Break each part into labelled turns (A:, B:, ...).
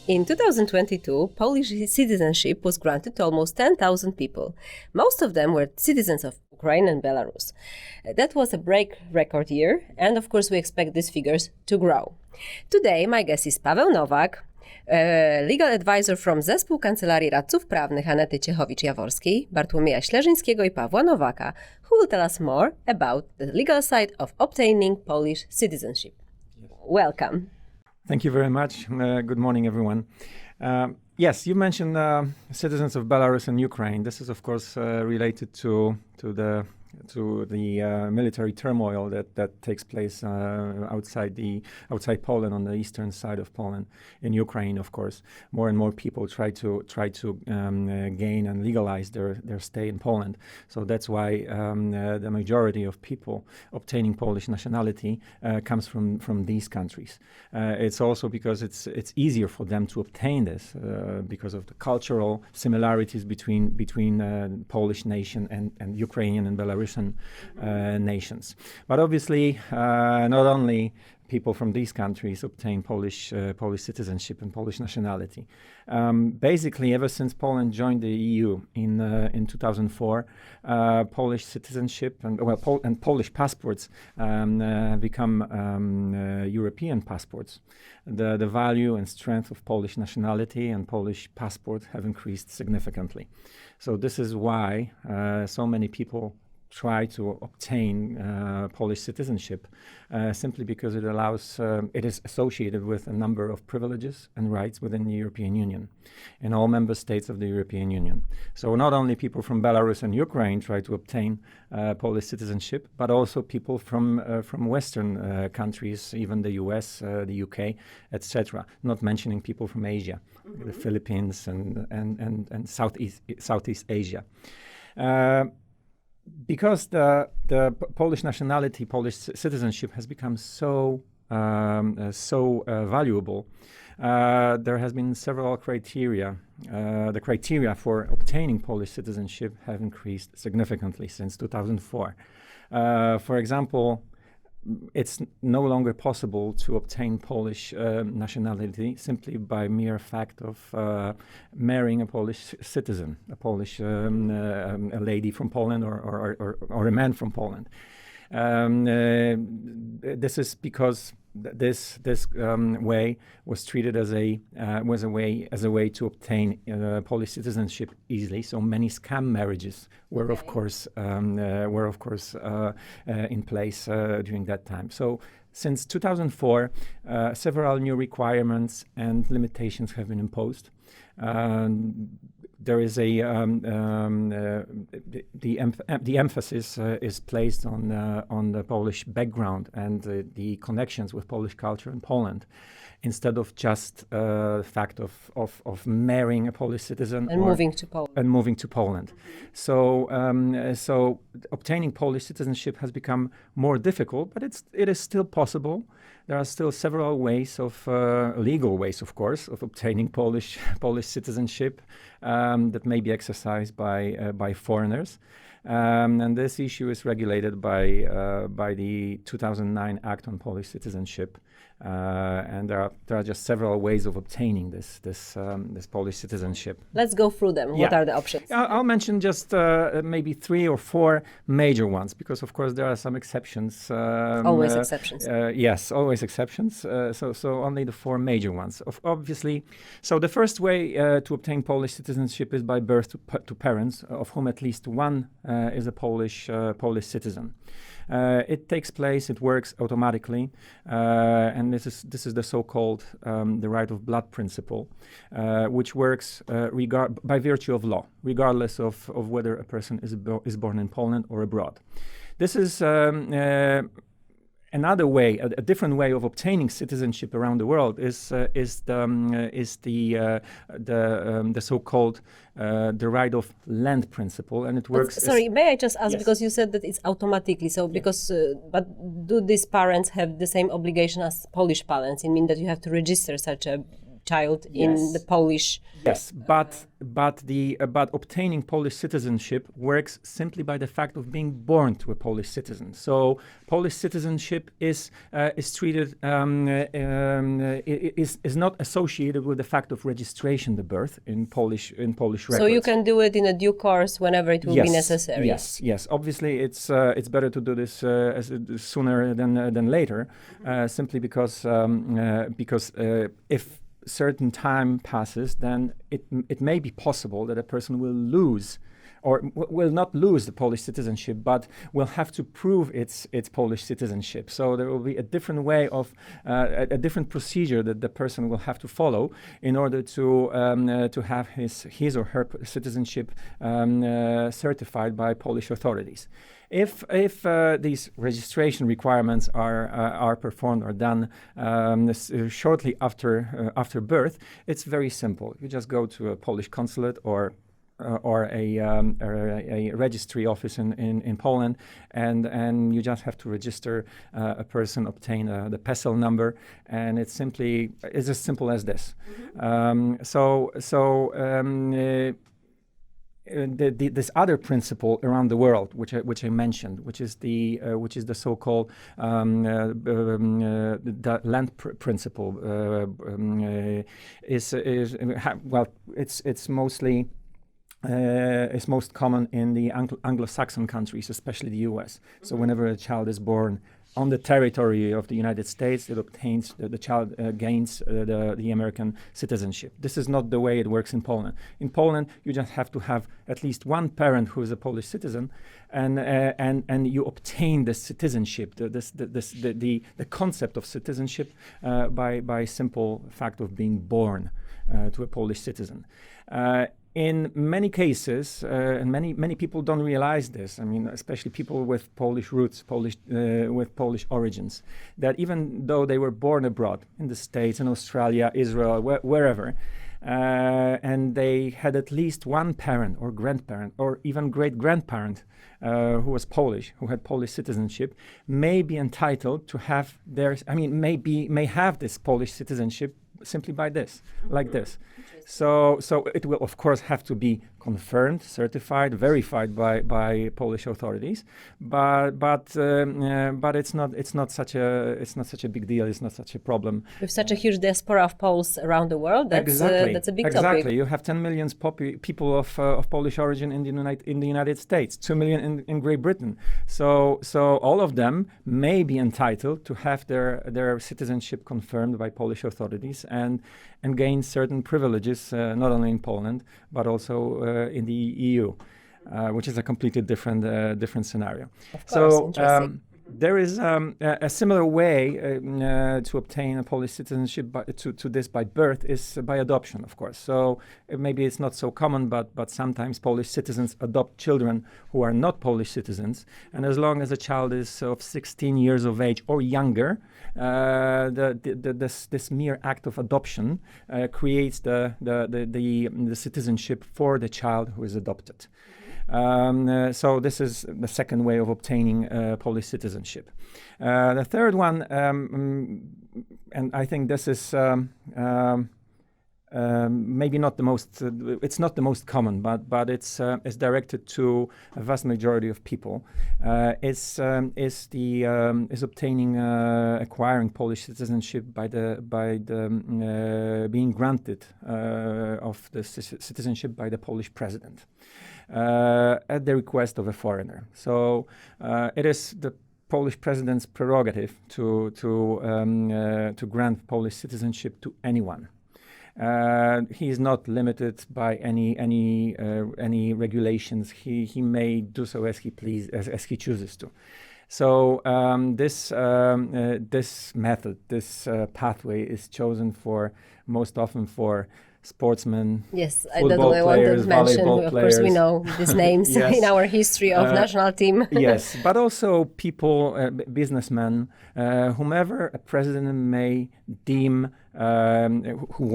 A: In 2022, Polish citizenship was granted to almost 10,000 people. Most of them were citizens of Ukraine and Belarus. That was a break record year, and of course we expect these figures to grow. Today my guest is Paweł Nowak, legal advisor from zespół Kancelarii Radców, Prawnych Anety Ciechowicz-Jaworskiej, Bartłomieja Ślażyńskiego i Pawła Nowaka, who will tell us more about the legal side of obtaining Polish citizenship. Welcome.
B: Thank you very much. Good morning, everyone. Yes, you mentioned citizens of Belarus and Ukraine. This is, of course, related to the military turmoil that takes place outside Poland, on the eastern side of Poland. In Ukraine, of course, more and more people try to gain and legalize their stay in Poland. So that's why the majority of people obtaining Polish nationality comes from these countries. It's also because it's easier for them to obtain this because of the cultural similarities between Polish nation and Ukrainian and Belarusian nations. But obviously, not only people from these countries obtain Polish citizenship and Polish nationality. Basically, ever since Poland joined the EU in 2004, Polish citizenship and Polish passports have become European passports. The value and strength of Polish nationality and Polish passport have increased significantly. So this is why so many people try to obtain Polish citizenship simply because it is associated with a number of privileges and rights within the European Union, in all member states of the European Union. So not only people from Belarus and Ukraine try to obtain Polish citizenship, but also people from Western countries, even the US, the UK, etc. Not mentioning people from Asia, the Philippines and Southeast Asia. Because the Polish nationality, Polish citizenship has become so valuable, there has been several criteria. The criteria for obtaining Polish citizenship have increased significantly since 2004. For example, it's no longer possible to obtain Polish nationality simply by mere fact of marrying a Polish citizen, a Polish a lady from Poland or a man from Poland. This is because this way was treated as a way to obtain Polish citizenship easily. So many scam marriages were of course in place during that time. So since 2004, several new requirements and limitations have been imposed. There is the emphasis is placed on the Polish background and the connections with Polish culture in Poland, instead of just the fact of marrying a Polish citizen
A: and moving to Poland.
B: So obtaining Polish citizenship has become more difficult, but it is still possible. There are still several ways legal ways, of course, of obtaining Polish citizenship that may be exercised by foreigners. And this issue is regulated by the 2009 Act on Polish Citizenship, and there are just several ways of obtaining this Polish citizenship.
A: Let's go through them.
B: Yeah.
A: What are the options?
B: I'll mention just maybe 3 or 4 major ones, because of course there are some exceptions.
A: Always exceptions.
B: Yes, always exceptions. So only the 4 major ones. Obviously, so the first way to obtain Polish citizenship is by birth to parents, of whom at least one is a Polish citizen. It takes place, it works automatically, and this is the so-called the right of blood principle, which works by virtue of law, regardless of whether a person is born in Poland or abroad. This is another way, a different way of obtaining citizenship around the world is the so-called the right of land principle, and it works.
A: Sorry, may I just ask,
B: yes.
A: Because you said that it's automatically. So because, but do these parents have the same obligation as Polish parents? It means that you have to register such a child in the Polish.
B: Yes, but obtaining Polish citizenship works simply by the fact of being born to a Polish citizen. So Polish citizenship is treated is not associated with the fact of registration, the birth in Polish records.
A: So you can do it in a due course whenever it will be necessary.
B: Yes. Obviously, it's better to do this sooner than later, simply because if certain time passes, then it may be possible that a person will lose, or will not lose the Polish citizenship, but will have to prove its Polish citizenship. So there will be a different way of a different procedure that the person will have to follow in order to have his or her citizenship certified by Polish authorities. If these registration requirements are performed or done shortly after birth, it's very simple. You just go to a Polish consulate or a registry office in Poland, and you just have to register a person, obtain the PESEL number, and it's as simple as this. This other principle around the world, which I mentioned, which is the so-called the land principle, it's mostly. Is most common in the Anglo-Saxon countries, especially the U.S. So whenever a child is born on the territory of the United States, it obtains the child gains the American citizenship. This is not the way it works in Poland. In Poland, you just have to have at least one parent who is a Polish citizen, and you obtain the citizenship, the concept of citizenship by simple fact of being born to a Polish citizen. In many cases, and many people don't realize this. I mean, especially people with Polish roots, with Polish origins, that even though they were born abroad in the States, in Australia, Israel, wherever, and they had at least one parent or grandparent or even great-grandparent who was Polish, who had Polish citizenship, may be entitled to have may have this Polish citizenship simply by this, like this. So it will of course have to be confirmed, certified, verified by Polish authorities, but it's not such a big deal. It's not such a problem.
A: With such a huge diaspora of Poles around the world, that's a big topic.
B: Exactly. You have 10 million people of Polish origin in the United States, 2 million in Great Britain. So all of them may be entitled to have their citizenship confirmed by Polish authorities and gain certain privileges, not only in Poland but also in the EU, which is a completely different scenario.
A: Of course,
B: there is a similar way to obtain a Polish citizenship to this by birth is by adoption, of course. So maybe it's not so common, but sometimes Polish citizens adopt children who are not Polish citizens, and as long as a child is of 16 years of age or younger, this mere act of adoption creates the citizenship for the child who is adopted. So this is the second way of obtaining Polish citizenship. The third one, and I think this is maybe not the most. It's not the most common, but it's directed to a vast majority of people. Is obtaining acquiring Polish citizenship by the being granted of the citizenship by the Polish president. At the request of a foreigner. So it is the Polish president's prerogative to grant Polish citizenship to anyone. He is not limited by any regulations. He may do so as he he chooses to. So this method, this pathway, is chosen most often for sportsmen.
A: Yes, that's what I wanted to mention. Of course, we know these names in our history of national team.
B: Yes, but also people, businessmen, whomever a president may deem who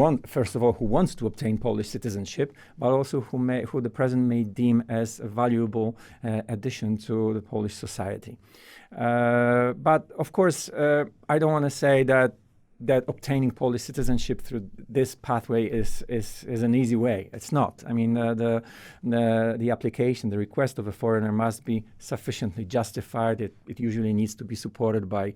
B: wants to obtain Polish citizenship, but also who the president may deem as a valuable addition to the Polish society. But of course, I don't want to say that that obtaining Polish citizenship through this pathway is an easy way. It's not. I mean, the application, the request of a foreigner must be sufficiently justified. It usually needs to be supported by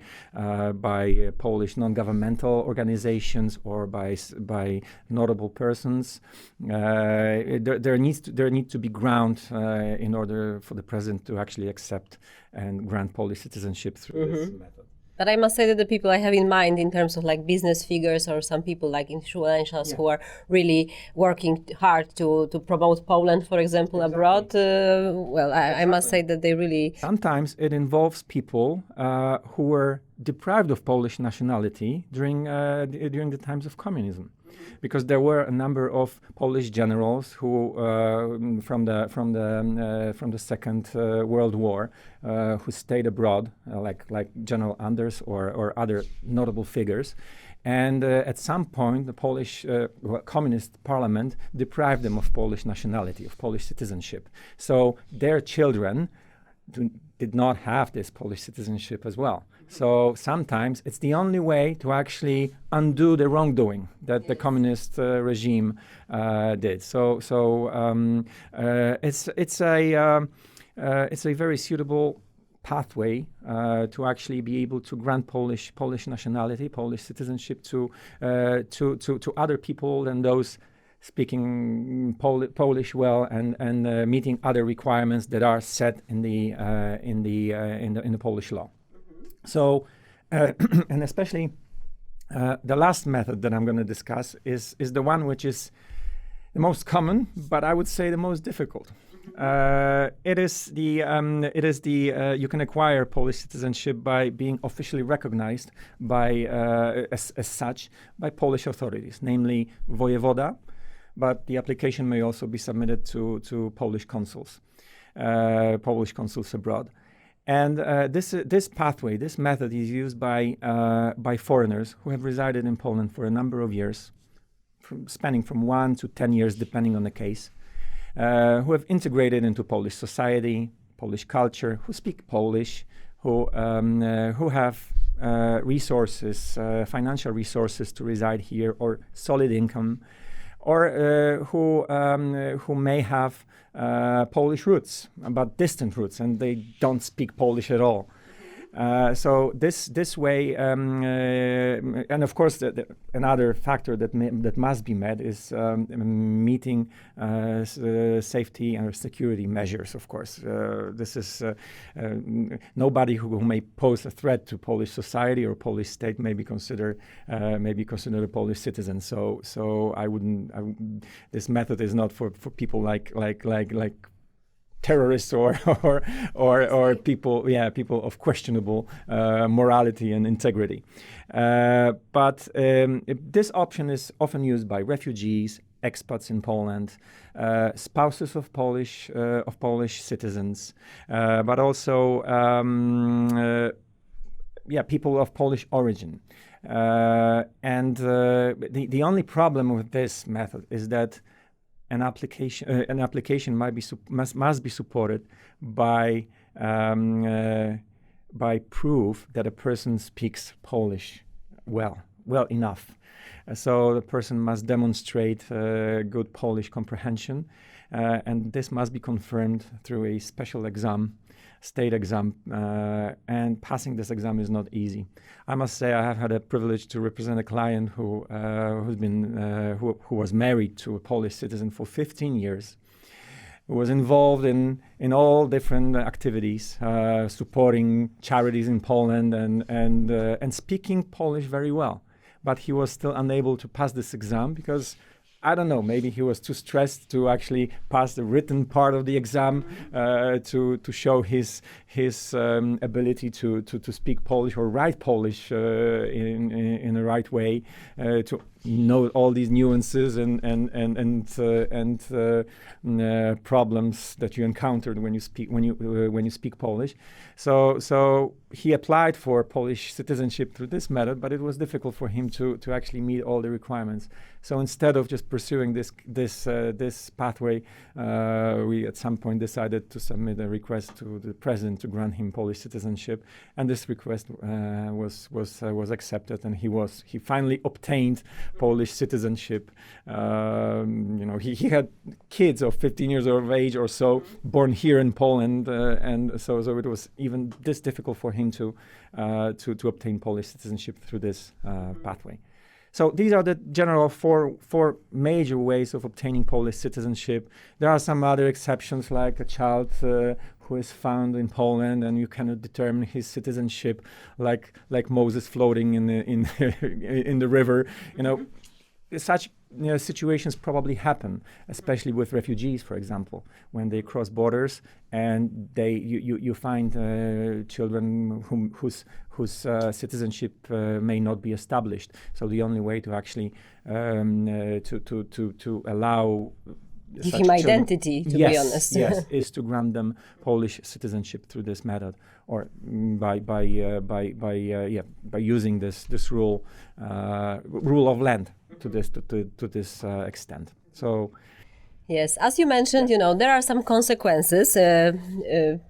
B: Polish non-governmental organizations or by notable persons. There need to be ground in order for the president to actually accept and grant Polish citizenship through this method.
A: But I must say that the people I have in mind in terms of like business figures or some people like influentials who are really working hard to promote Poland, for example, abroad, I must say that they really...
B: Sometimes it involves people who were deprived of Polish nationality during the times of communism. Because there were a number of Polish generals who, from the Second World War, who stayed abroad, like General Anders or other notable figures, and at some point the Polish Communist Parliament deprived them of Polish nationality, of Polish citizenship. So their children did not have this Polish citizenship as well. So sometimes it's the only way to actually undo the wrongdoing that the communist regime did. So it's a very suitable pathway to actually be able to grant Polish nationality, Polish citizenship to other people than those speaking Polish well and meeting other requirements that are set in the Polish law. So, and especially the last method that I'm going to discuss is the one which is the most common, but I would say the most difficult. It is the you can acquire Polish citizenship by being officially recognized by as such by Polish authorities, namely vojevoda, but the application may also be submitted to Polish consuls abroad. And this pathway, this method is used by foreigners who have resided in Poland for a number of years, spanning from 1 to 10 years, depending on the case, who have integrated into Polish society, Polish culture, who speak Polish, who have resources, financial resources to reside here, or solid income, or who may have Polish roots, but distant roots, and they don't speak Polish at all. So this way, and of course, another factor that must be met is meeting safety and security measures. Of course, this is nobody who may pose a threat to Polish society or Polish state may be considered a Polish citizen. So this method is not for people like terrorists or people of questionable morality and integrity. But this option is often used by refugees, expats in Poland, spouses of Polish citizens, but also people of Polish origin. And the only problem with this method is that an application must be supported by proof that a person speaks Polish well enough. So the person must demonstrate good Polish comprehension, and this must be confirmed through a special exam, state exam, and passing this exam is not easy. I must say I have had a privilege to represent a client who was married to a Polish citizen for 15 years, who was involved in all different activities, supporting charities in Poland and speaking Polish very well. But he was still unable to pass this exam because, I don't know, maybe he was too stressed to actually pass the written part of the exam to show his ability to speak Polish or write Polish in the right way, to know all these nuances and problems that you encountered when you speak Polish. So he applied for Polish citizenship through this method, but it was difficult for him to actually meet all the requirements. So instead of just pursuing this pathway, we at some point decided to submit a request to the president to grant him Polish citizenship, and this request was accepted, and he finally obtained Polish citizenship. He had kids of 15 years of age or so born here in Poland, and so it was even this difficult for him to obtain Polish citizenship through this pathway. So these are the general four major ways of obtaining Polish citizenship. There are some other exceptions, like a child who is found in Poland and you cannot determine his citizenship, like Moses floating in the river. Such situations probably happen, especially with refugees, for example, when they cross borders and you find children whose citizenship may not be established. So the only way to actually to allow
A: give him identity, to be honest,
B: yes, is to grant them Polish citizenship through this method, or by using this rule of land to this extent. So.
A: Yes, as you mentioned, there are some consequences,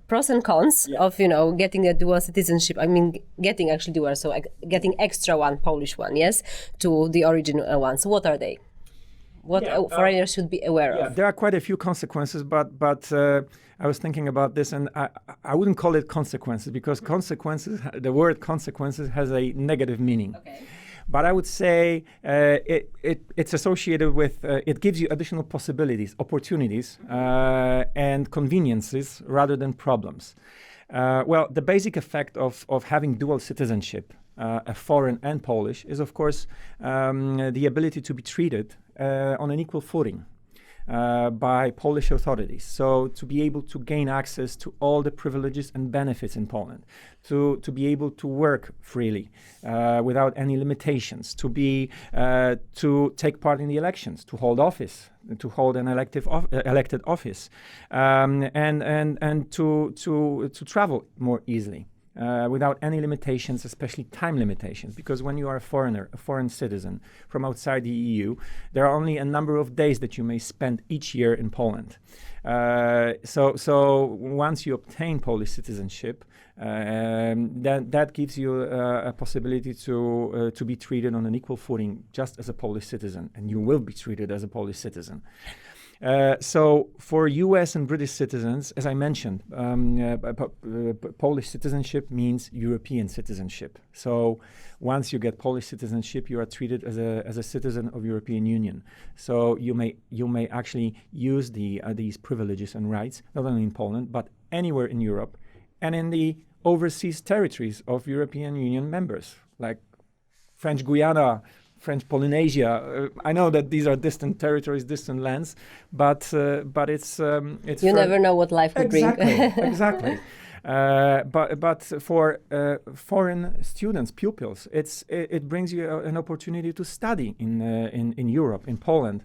A: pros and cons of, getting a dual citizenship. I mean, getting actually dual, so getting extra one, Polish one, yes, to the original one. So what are they? What foreigners should be aware of?
B: There are quite a few consequences, but I was thinking about this, and I wouldn't call it consequences, because the word consequences has a negative meaning.
A: Okay.
B: But I would say it's associated with, it gives you additional possibilities, opportunities, and conveniences rather than problems. The basic effect of having dual citizenship, a foreign and Polish, is of course the ability to be treated on an equal footing by Polish authorities. So to be able to gain access to all the privileges and benefits in Poland, to be able to work freely without any limitations, to take part in the elections, to hold office, to hold an elected office, and to travel more easily. Without any limitations, especially time limitations, because when you are a foreigner, a foreign citizen from outside the EU, there are only a number of days that you may spend each year in Poland. So once you obtain Polish citizenship, that gives you a possibility to be treated on an equal footing, just as a Polish citizen, and you will be treated as a Polish citizen. So for US and British citizens, as I mentioned, Polish citizenship means European citizenship. So once you get Polish citizenship, you are treated as a citizen of European Union. So you may actually use these privileges and rights, not only in Poland, but anywhere in Europe and in the overseas territories of European Union members, like French Guiana, French Polynesia. I know that these are distant territories, distant lands, but it's
A: you never know what life will bring.
B: Exactly. But for foreign students, pupils, it brings you an opportunity to study in Europe, in Poland,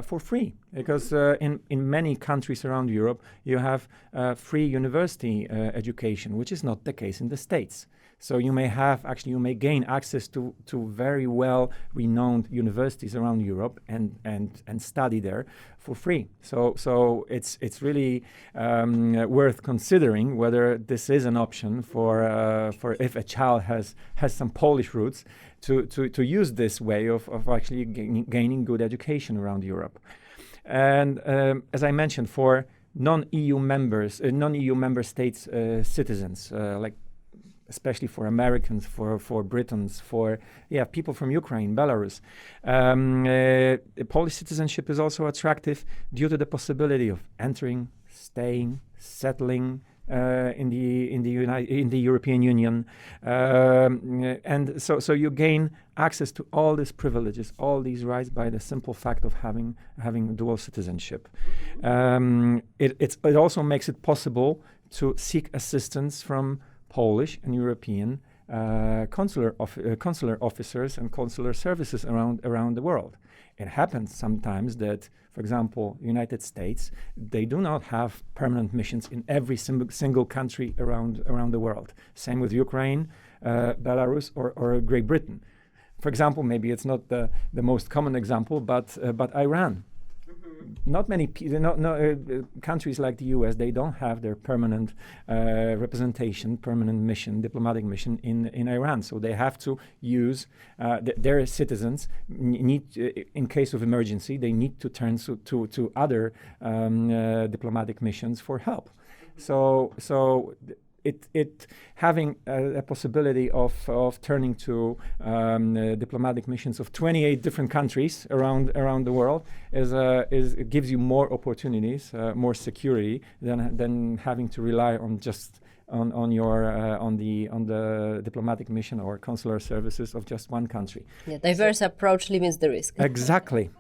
B: for free, because in many countries around Europe you have free university education, which is not the case in the States. So you may gain access to very well renowned universities around Europe and study there for free. So it's really worth considering whether this is an option for if a child has some Polish roots to use this way of actually gaining good education around Europe. And as I mentioned, for non-EU member states citizens, like especially for Americans, for Britons, for people from Ukraine, Belarus. Polish citizenship is also attractive due to the possibility of entering, staying, settling in the European Union, and so you gain access to all these privileges, all these rights by the simple fact of having dual citizenship. It also makes it possible to seek assistance from Polish and European consular officers and consular services around the world. It happens sometimes that, for example, United States, they do not have permanent missions in every single country around the world. Same with Ukraine, Belarus, or Great Britain. For example, maybe it's not the most common example, but Iran. Not many countries like the US, they don't have their permanent representation, permanent mission, diplomatic mission in Iran. So they have to use their citizens in case of emergency, they need to turn to other diplomatic missions for help. So it having a possibility of turning to diplomatic missions of 28 different countries around the world it gives you more opportunities, more security than having to rely on just on the diplomatic mission or consular services of just one country.
A: Yeah, diverse approach limits the risk.
B: Exactly.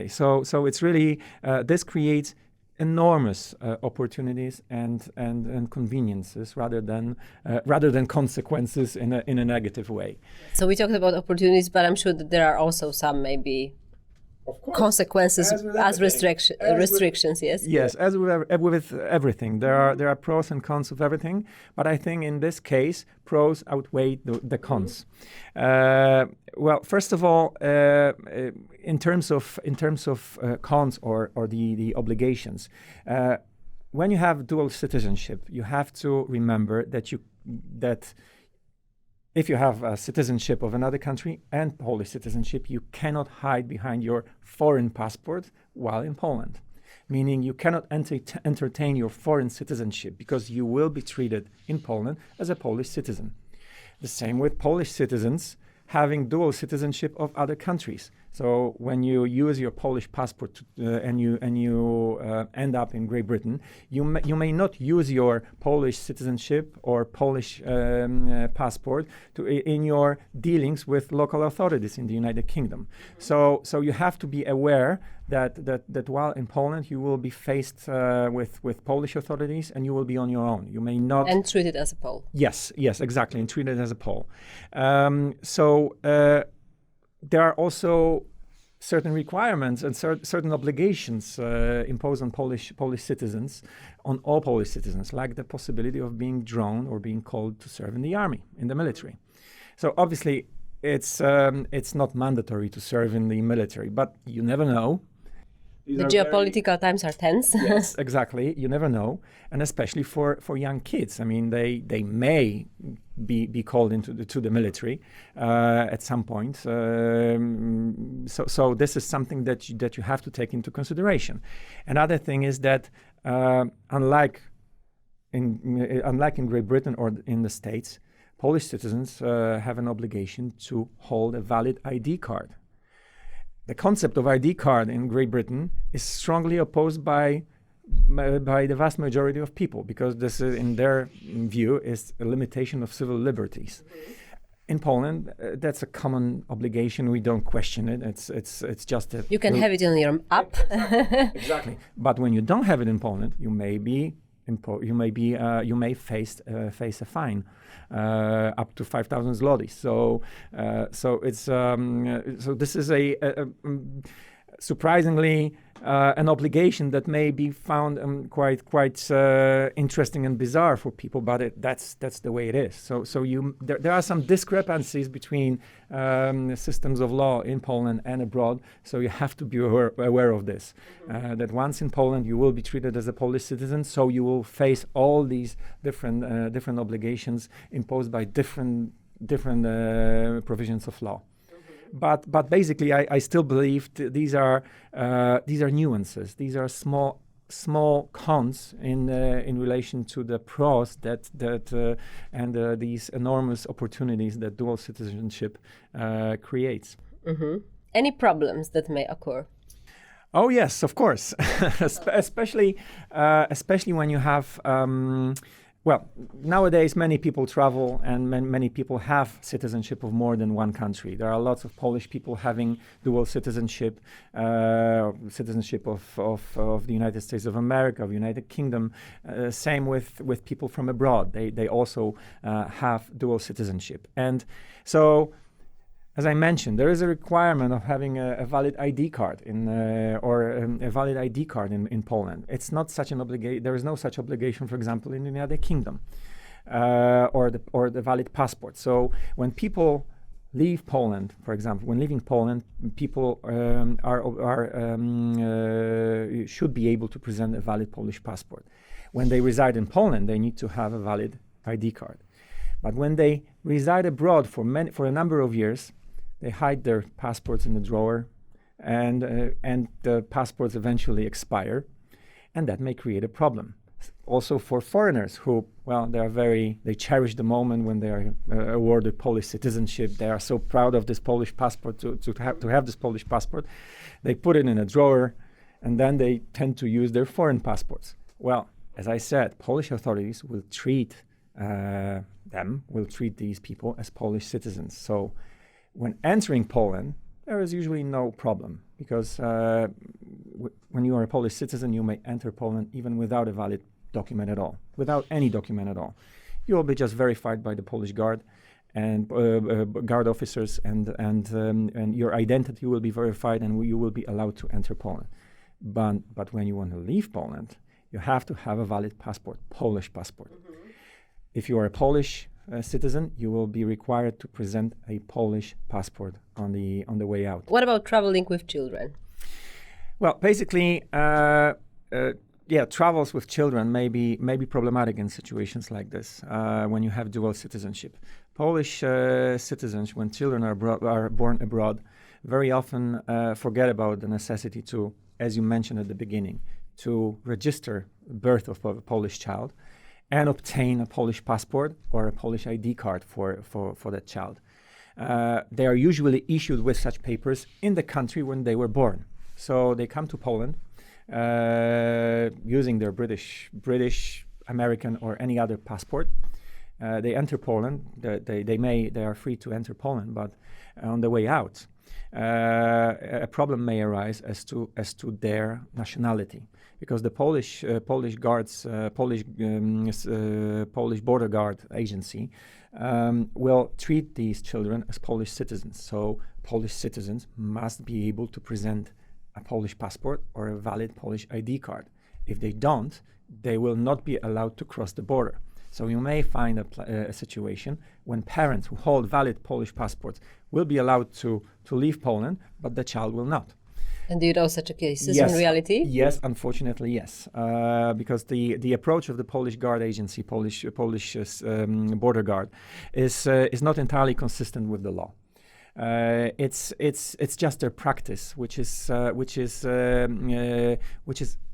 B: So it's really this creates enormous opportunities and conveniences rather than consequences in a negative way.
A: So we talked about opportunities, but I'm sure that there are also some maybe consequences as restrictions. Yes.
B: Yes, as with everything, there are pros and cons of everything. But I think in this case, pros outweigh the cons. Well, first of all, in terms of cons or the obligations, when you have dual citizenship, you have to remember that if you have a citizenship of another country and Polish citizenship, you cannot hide behind your foreign passport while in Poland. Meaning you cannot entertain your foreign citizenship because you will be treated in Poland as a Polish citizen. The same with Polish citizens having dual citizenship of other countries. So when you use your Polish passport and you end up in Great Britain, you may not use your Polish citizenship or Polish passport in your dealings with local authorities in the United Kingdom. So you have to be aware that while in Poland you will be faced with Polish authorities and you will be on your own. You may not
A: treated as a Pole.
B: Yes, exactly, and treated as a Pole. There are also certain requirements and certain obligations imposed on Polish citizens, on all Polish citizens, like the possibility of being drawn or being called to serve in the army, in the military. So obviously, it's not mandatory to serve in the military, but you never know.
A: The geopolitical times are tense.
B: Yes, exactly. You never know, and especially for young kids. I mean, they may be called into the military at some point. So this is something that you have to take into consideration. Another thing is that unlike in Great Britain or in the States, Polish citizens have an obligation to hold a valid ID card. The concept of ID card in Great Britain is strongly opposed by the vast majority of people because this, in their view, is a limitation of civil liberties. In Poland, that's a common obligation. We don't question it. It's just that
A: you can have it on your app.
B: Exactly. But when you don't have it in Poland, you may face a fine up to 5,000 zlotys. So this is a surprisingly an obligation that may be found quite interesting and bizarre for people, but that's the way it is. So there are some discrepancies between systems of law in Poland and abroad. So you have to be aware of this. That once in Poland you will be treated as a Polish citizen, so you will face all these different obligations imposed by different provisions of law. But basically, I still believe these are nuances. These are small cons in relation to the pros and these enormous opportunities that dual citizenship creates.
A: Mm-hmm. Any problems that may occur?
B: Oh yes, of course, especially when you have Well, nowadays many people travel and many people have citizenship of more than one country. There are lots of Polish people having dual citizenship, citizenship of the United States of America, of United Kingdom. Same with people from abroad. They also have dual citizenship. And so, as I mentioned, there is a requirement of having a valid ID card a valid ID card in Poland. It's not such an obligation. There is no such obligation, for example, in the United Kingdom, or the valid passport. So when people leave Poland, for example, when leaving Poland, people should be able to present a valid Polish passport. When they reside in Poland, they need to have a valid ID card. But when they reside abroad for a number of years, they hide their passports in the drawer, and the passports eventually expire, and that may create a problem. Also for foreigners who, well, they cherish the moment when they are awarded Polish citizenship. They are so proud of this Polish passport to have this Polish passport. They put it in a drawer, and then they tend to use their foreign passports. Well, as I said, Polish authorities will treat these people as Polish citizens. So when entering Poland, there is usually no problem, because when you are a Polish citizen, you may enter Poland even without a valid document at all, without any document at all. You will be just verified by the Polish guard and guard officers, and your identity will be verified, and you will be allowed to enter Poland. But when you want to leave Poland, you have to have a valid passport, Polish passport. Mm-hmm. If you are a Polish citizen, you will be required to present a Polish passport on the way out.
A: What about traveling with children?
B: Well, basically, travels with children may be problematic in situations like this when you have dual citizenship. Polish citizens, when children are born abroad, very often forget about the necessity to, as you mentioned at the beginning, to register birth of a Polish child and obtain a Polish passport or a Polish ID card for that child. They are usually issued with such papers in the country when they were born. So they come to Poland using their British, American, or any other passport. They enter Poland. They are free to enter Poland, but on the way out, a problem may arise as to their nationality, because the Polish guards, Polish border guard agency, will treat these children as Polish citizens. So Polish citizens must be able to present a Polish passport or a valid Polish ID card. If they don't, they will not be allowed to cross the border. So you may find a situation when parents who hold valid Polish passports will be allowed to leave Poland, but the child will not.
A: And do you know such a cases
B: Yes.
A: in reality?
B: Yes, unfortunately, yes. Because the approach of the Polish guard agency, Polish border guard, is not entirely consistent with the law. It's just their practice, which is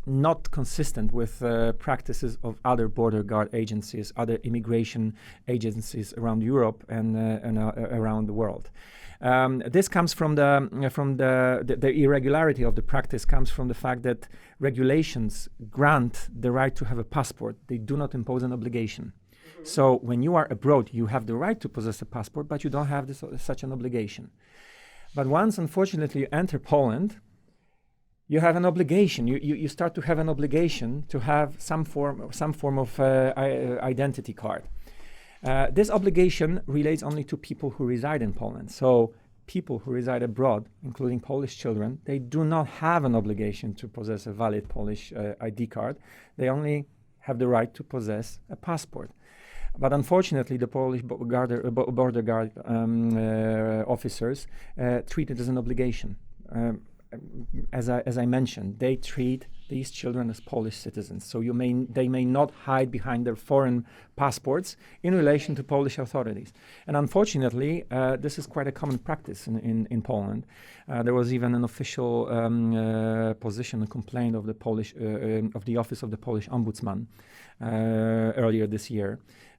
B: not consistent with practices of other border guard agencies, other immigration agencies around Europe and around the world. This comes from the irregularity of the practice comes from the fact that regulations grant the right to have a passport. They do not impose an obligation. So when you are abroad, you have the right to possess a passport, but you don't have such an obligation. But once, unfortunately, you enter Poland, you have an obligation. You start to have an obligation to have some form of identity card. This obligation relates only to people who reside in Poland. So people who reside abroad, including Polish children, they do not have an obligation to possess a valid Polish ID card. They only have the right to possess a passport. But unfortunately, the Polish border guard officers treat it as an obligation. As I mentioned, they treat these children as Polish citizens. So they may not hide behind their foreign passports in relation to Polish authorities. And unfortunately, this is quite a common practice in Poland. There was even an official position, a complaint of the Office of the Polish Ombudsman earlier this year,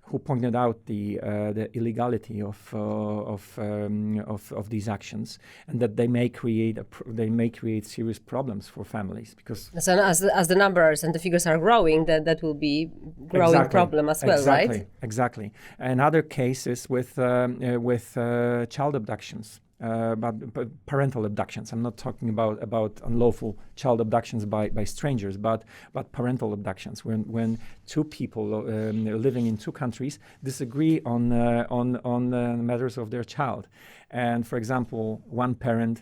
B: who pointed out the illegality of these actions, and that they may create serious problems for families, because
A: as the numbers and the figures are growing, that will be growing problem as well, right?
B: Exactly. And other cases with child abductions. But parental abductions. I'm not talking about unlawful child abductions by strangers, but parental abductions, when two people living in two countries disagree on matters of their child, and for example, one parent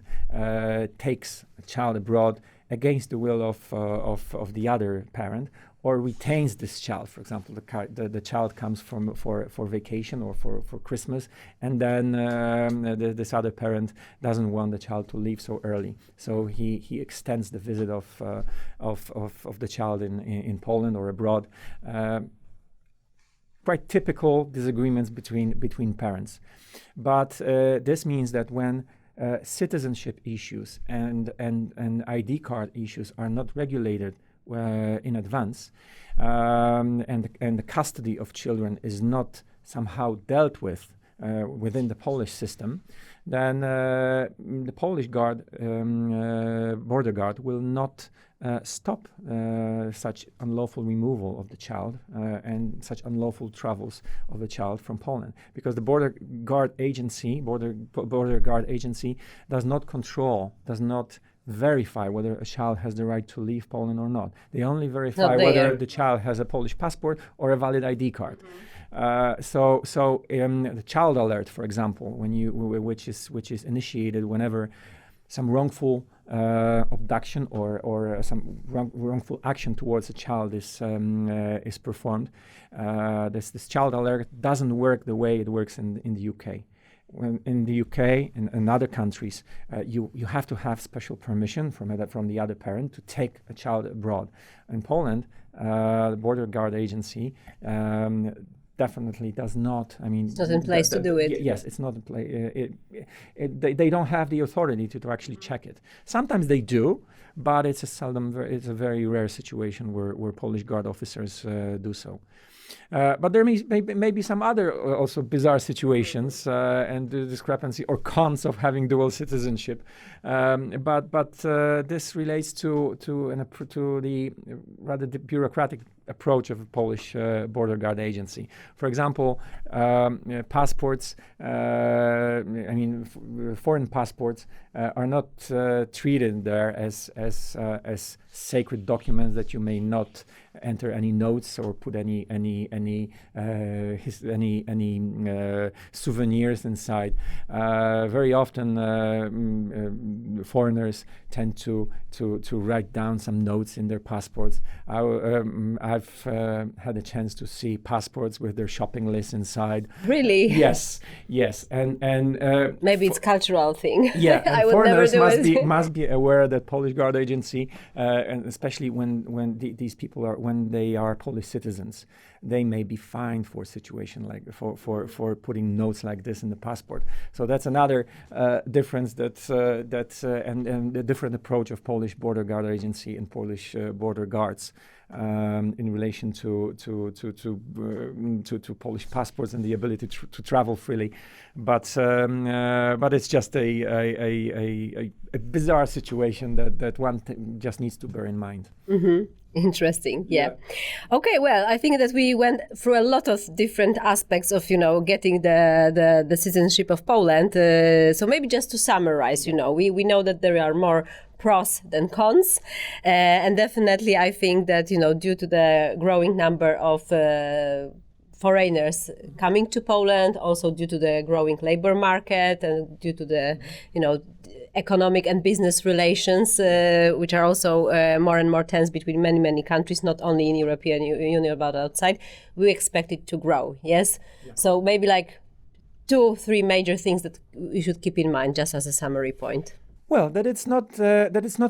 B: takes a child abroad against the will of the other parent, or retains this child. For example, the child comes for vacation or for Christmas, and then this other parent doesn't want the child to leave so early, so he extends the visit of the child in Poland or abroad. Quite typical disagreements between parents, but this means that when citizenship issues and ID card issues are not regulated in advance, and the custody of children is not somehow dealt with within the Polish system, then the Polish border guard will not stop such unlawful removal of the child and such unlawful travels of the child from Poland, because the border guard agency does not verify whether a child has the right to leave Poland or not. They only verify whether the child has a Polish passport or a valid ID card. So the child alert, for example, which is initiated whenever some wrongful abduction or some wrongful action towards a child is performed, this child alert doesn't work the way it works in the UK. In the UK and in other countries, you have to have special permission from the other parent to take a child abroad. In Poland, the Border Guard Agency definitely does not. I mean,
A: it's not in place to do it.
B: Yes, it's not in place. They don't have the authority to actually check it. Sometimes they do, but it's a very rare situation where Polish guard officers do so. But there may be some other also bizarre situations and the discrepancy or cons of having dual citizenship. But this relates to the rather bureaucratic approach of a Polish border guard agency. For example, passports. Foreign passports are not treated there as sacred documents that you may not enter any notes or put any souvenirs inside. Very often, foreigners tend to write down some notes in their passports. I've had a chance to see passports with their shopping list inside.
A: Really?
B: Yes, and
A: maybe it's cultural thing.
B: Yeah, and
A: I would
B: foreigners
A: never do it.
B: must be aware that Polish Guard Agency, and especially when these people when they are Polish citizens, they may be fined for a situation like for putting notes like this in the passport. So that's another difference and the different approach of Polish Border Guard Agency and Polish border guards in relation to Polish passports and the ability to travel freely, but it's just a bizarre situation that one just needs to bear in mind.
A: Mm-hmm. Interesting. Yeah. Okay. Well, I think that we went through a lot of different aspects of, getting the citizenship of Poland. So maybe just to summarize, we know that there are more pros than cons, and definitely I think that due to the growing number of foreigners coming to Poland, also due to the growing labor market and due to the economic and business relations, which are also more and more tense between many countries, not only in European Union but outside, we expect it to grow. Yes. Yeah. So maybe like 2 or 3 major things that we should keep in mind, just as a summary point.
B: Well, that it's not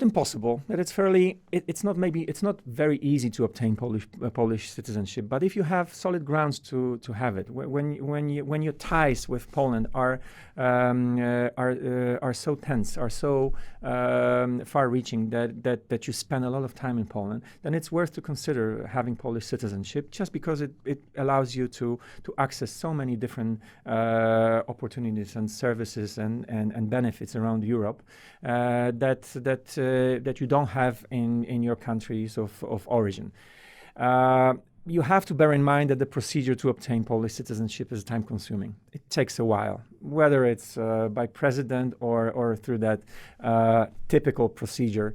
B: impossible. That it's fairly. It's not very easy to obtain Polish citizenship. But if you have solid grounds to have it, when your ties with Poland are so tense, are so far-reaching that you spend a lot of time in Poland, then it's worth to consider having Polish citizenship, just because it allows you to access so many different opportunities and services and benefits around Europe. That you don't have in your countries of origin. You have to bear in mind that the procedure to obtain Polish citizenship is time-consuming. It takes a while, whether it's by president or through that typical procedure.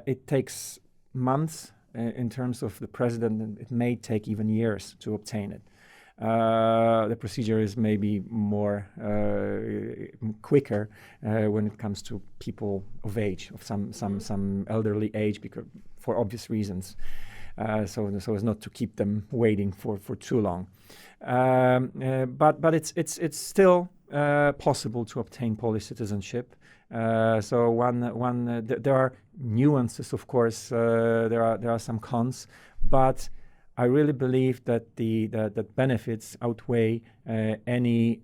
B: It takes months in terms of the president, and it may take even years to obtain it. The procedure is maybe more quicker when it comes to people of age, of some elderly age, because for obvious reasons. So as not to keep them waiting for too long. But it's still possible to obtain Polish citizenship. There are nuances, of course. There are some cons, but I really believe that that benefits outweigh any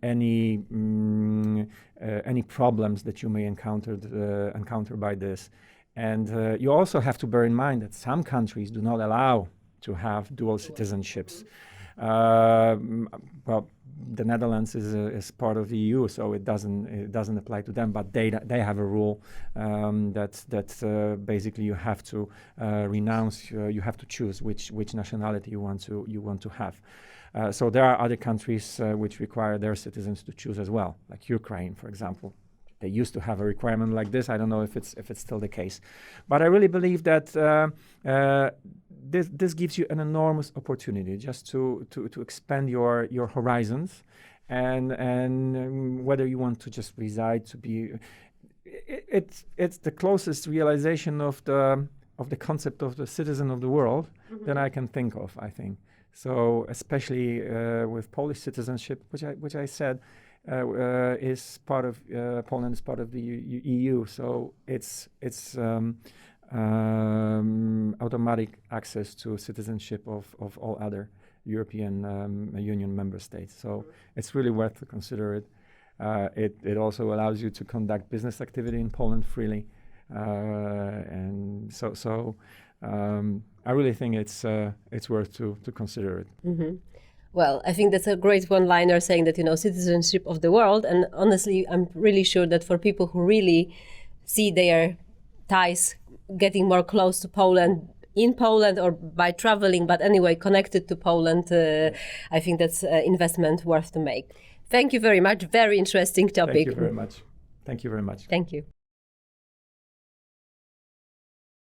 B: problems that you may encounter by this. And you also have to bear in mind that some countries do not allow to have dual citizenships. Well, the Netherlands is part of the EU, so it doesn't apply to them. But they have a rule that basically you have to renounce. You have to choose which nationality you want to have. So there are other countries which require their citizens to choose as well, like Ukraine, for example. They used to have a requirement like this. I don't know if it's still the case, but I really believe that this gives you an enormous opportunity just to expand your horizons, and whether you want to just reside to be, it's the closest realization of the concept of the citizen of the world that I can think of. I think so, especially with Polish citizenship, which I said. Is part of Poland is part of the EU, so it's automatic access to citizenship of all other European Union member states. So it's really worth to consider it. It also allows you to conduct business activity in Poland freely, and so I really think it's worth to consider it.
A: Mm-hmm. Well, I think that's a great one-liner saying that, citizenship of the world. And honestly, I'm really sure that for people who really see their ties getting more close to Poland, in Poland or by traveling, but anyway, connected to Poland, I think that's an investment worth to make. Thank you very much. Very interesting topic.
B: Thank you very much. Thank you very much.
A: Thank you.